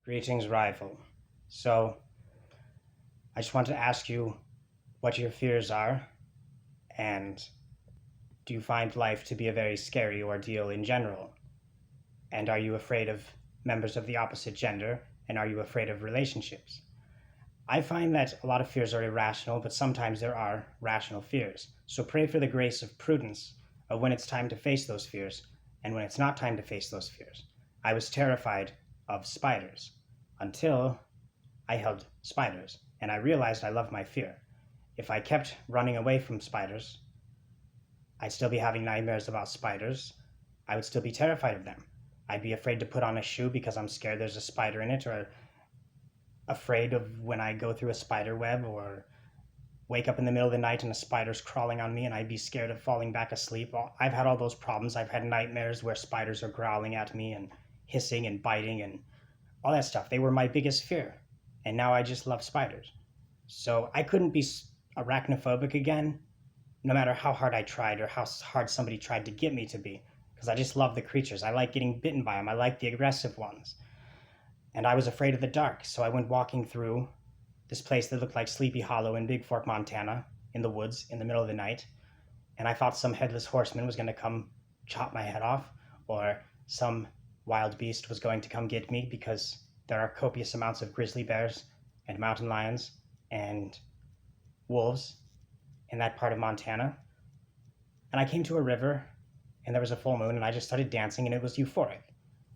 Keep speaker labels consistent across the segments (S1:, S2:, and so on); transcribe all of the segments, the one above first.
S1: Greetings, rival. So, I just want to ask you what your fears are, and do you find life to be a very scary ordeal in general? And are you afraid of members of the opposite gender? And are you afraid of relationships? I find that a lot of fears are irrational, but sometimes there are rational fears. So pray for the grace of prudence of when it's time to face those fears and when it's not time to face those fears. I was terrified of spiders until I held spiders, and I realized I love my fear. If I kept running away from spiders, I'd still be having nightmares about spiders. I would still be terrified of them. I'd be afraid to put on a shoe because I'm scared there's a spider in it, or afraid of when I go through a spider web, or wake up in the middle of the night and a spider's crawling on me and I'd be scared of falling back asleep. I've had all those problems. I've had nightmares where spiders are growling at me and hissing and biting and all that stuff. They were my biggest fear. And now I just love spiders. So I couldn't be arachnophobic again, no matter how hard I tried or how hard somebody tried to get me to be, because I just love the creatures. I like getting bitten by them. I like the aggressive ones. And I was afraid of the dark, so I went walking through this place that looked like Sleepy Hollow in Big Fork, Montana, in the woods in the middle of the night. And I thought some headless horseman was going to come chop my head off, or some wild beast was going to come get me, because there are copious amounts of grizzly bears and mountain lions and wolves in that part of Montana. And I came to a river, and there was a full moon, and I just started dancing, and it was euphoric.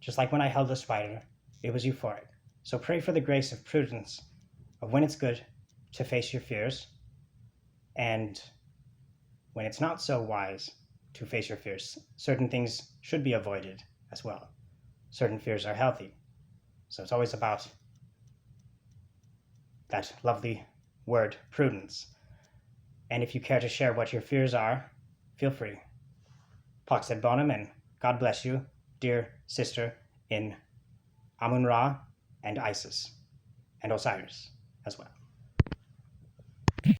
S1: Just like when I held the spider, it was euphoric. So pray for the grace of prudence of when it's good to face your fears, and when it's not so wise to face your fears. Certain things should be avoided as well. Certain fears are healthy. So it's always about that lovely word, prudence. And if you care to share what your fears are, feel free. Pax et bonum, and God bless you, dear sister in Amun-Ra and Isis, and Osiris as well.